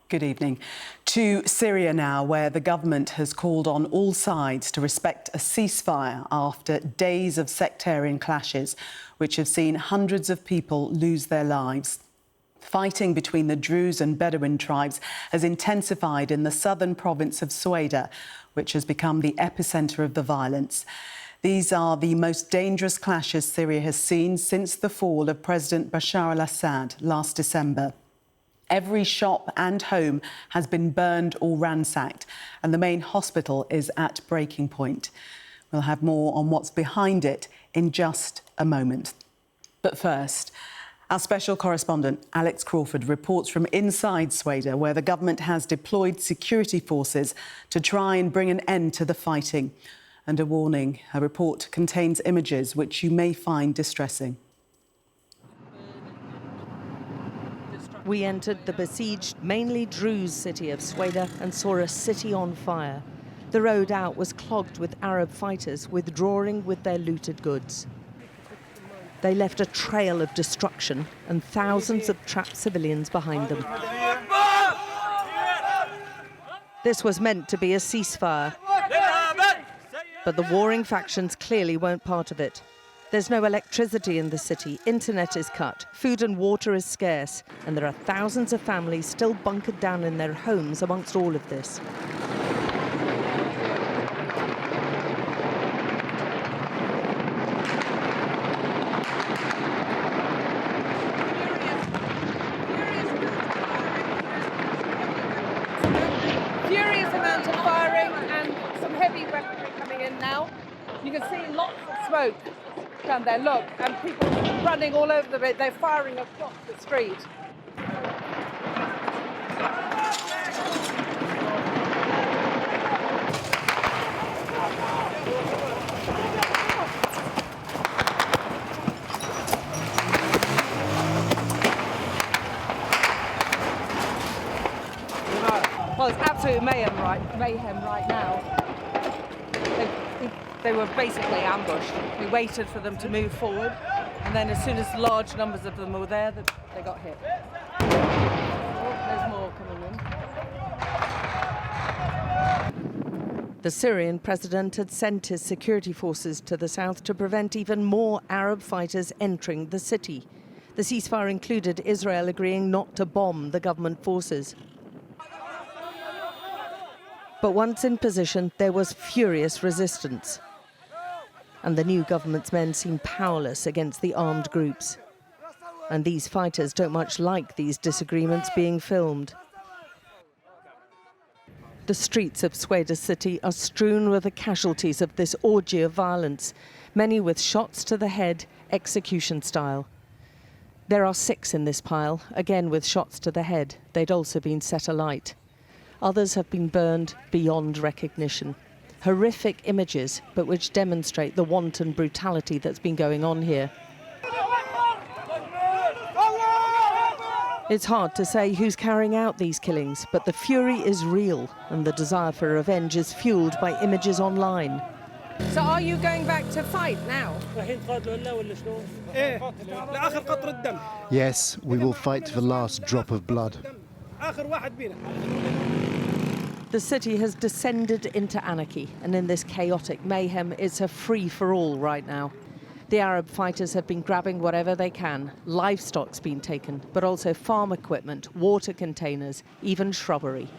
Good evening. To Syria now, where the government has called on all sides to respect a ceasefire after days of sectarian clashes, which have seen hundreds of people lose their lives. Fighting between the Druze and Bedouin tribes has intensified in the southern province of Sueda, which has become the epicentre of the violence. These are the most dangerous clashes Syria has seen since the fall of President Bashar al-Assad last December. Every shop and home has been burned or ransacked, and the main hospital is at breaking point. We'll have more on what's behind it in just a moment. But first, our special correspondent, Alex Crawford, reports from inside Sweida, where the government has deployed security forces to try and bring an end to the fighting. And a warning, her report contains images which you may find distressing. We entered the besieged, mainly Druze city of Sweida and saw a city on fire. The road out was clogged with Arab fighters withdrawing with their looted goods. They left a trail of destruction and thousands of trapped civilians behind them. This was meant to be a ceasefire, but the warring factions clearly weren't part of it. There's no electricity in the city, internet is cut, food and water is scarce, and there are thousands of families still bunkered down in their homes amongst all of this. Furious amount of firing and some heavy weaponry coming in now. You can see lots of smoke down there, look, and people running all over the road. They're firing across the street. Well, it's absolute mayhem right now. They were basically ambushed. We waited for them to move forward, and then as soon as large numbers of them were there, they got hit. Oh, there's more coming in. The Syrian president had sent his security forces to the south to prevent even more Arab fighters entering the city. The ceasefire included Israel agreeing not to bomb the government forces. But once in position, there was furious resistance. And the new government's men seem powerless against the armed groups. And these fighters don't much like these disagreements being filmed. The streets of Sueda city are strewn with the casualties of this orgy of violence, many with shots to the head, execution style. There are 6 in this pile, again with shots to the head. They'd also been set alight. Others have been burned beyond recognition. Horrific images, but which demonstrate the wanton brutality that's been going on here. It's hard to say who's carrying out these killings, but the fury is real, and the desire for revenge is fueled by images online. So are you going back to fight now? Yes, we will fight to the last drop of blood. The city has descended into anarchy, and in this chaotic mayhem, it's a free-for-all right now. The Arab fighters have been grabbing whatever they can. Livestock's been taken, but also farm equipment, water containers, even shrubbery.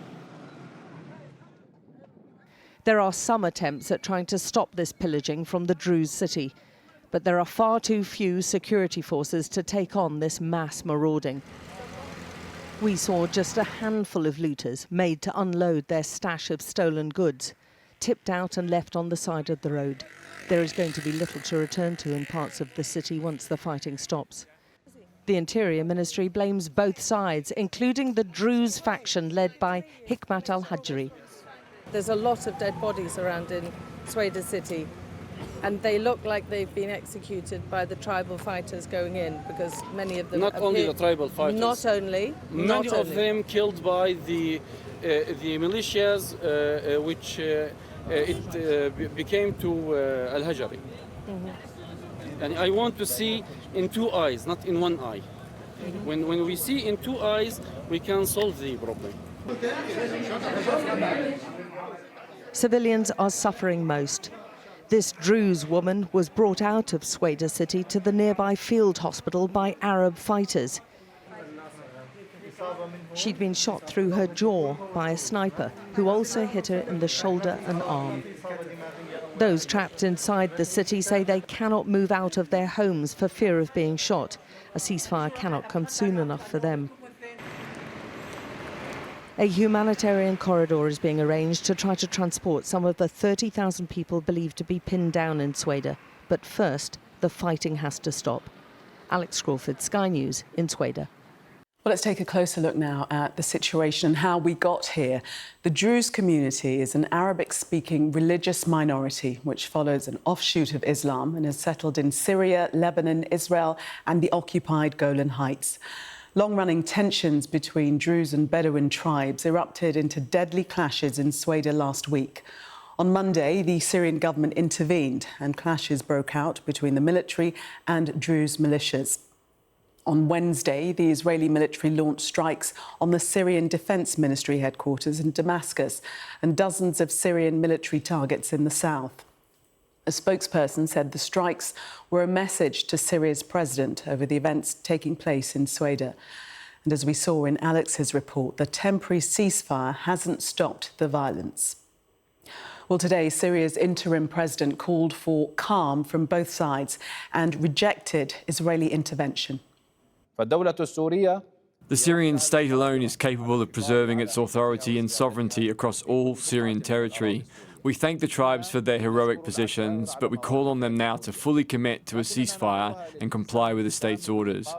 There are some attempts at trying to stop this pillaging from the Druze city, but there are far too few security forces to take on this mass marauding. We saw just a handful of looters made to unload their stash of stolen goods, tipped out and left on the side of the road. There is going to be little to return to in parts of the city once the fighting stops. The Interior Ministry blames both sides, including the Druze faction led by Hikmat al-Hajri. There's a lot of dead bodies around in Sweida city, and they look like they've been executed by the tribal fighters going in, because many of them... Not only the tribal fighters. Not only. Many of them killed by the militias, which became to al-Hajri. And I want to see in 2 eyes, not in 1 eye. When we see in 2 eyes, we can solve the problem. Civilians are suffering most. This Druze woman was brought out of Sweida city to the nearby field hospital by Arab fighters. She'd been shot through her jaw by a sniper who also hit her in the shoulder and arm. Those trapped inside the city say they cannot move out of their homes for fear of being shot. A ceasefire cannot come soon enough for them. A humanitarian corridor is being arranged to try to transport some of the 30,000 people believed to be pinned down in Sueda. But first, the fighting has to stop. Alex Crawford, Sky News in Sueda. Well, let's take a closer look now at the situation and how we got here. The Druze community is an Arabic-speaking religious minority which follows an offshoot of Islam and has settled in Syria, Lebanon, Israel and the occupied Golan Heights. Long-running tensions between Druze and Bedouin tribes erupted into deadly clashes in Sweida last week. On Monday, the Syrian government intervened and clashes broke out between the military and Druze militias. On Wednesday, the Israeli military launched strikes on the Syrian Defence Ministry headquarters in Damascus and dozens of Syrian military targets in the south. A spokesperson said the strikes were a message to Syria's president over the events taking place in Sueda. And as we saw in Alex's report, the temporary ceasefire hasn't stopped the violence. Well, today, Syria's interim president called for calm from both sides and rejected Israeli intervention. The Syrian state alone is capable of preserving its authority and sovereignty across all Syrian territory. We thank the tribes for their heroic positions, but we call on them now to fully commit to a ceasefire and comply with the state's orders.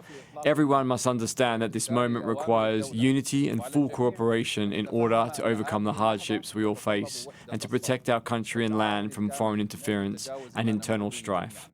Everyone must understand that this moment requires unity and full cooperation in order to overcome the hardships we all face and to protect our country and land from foreign interference and internal strife.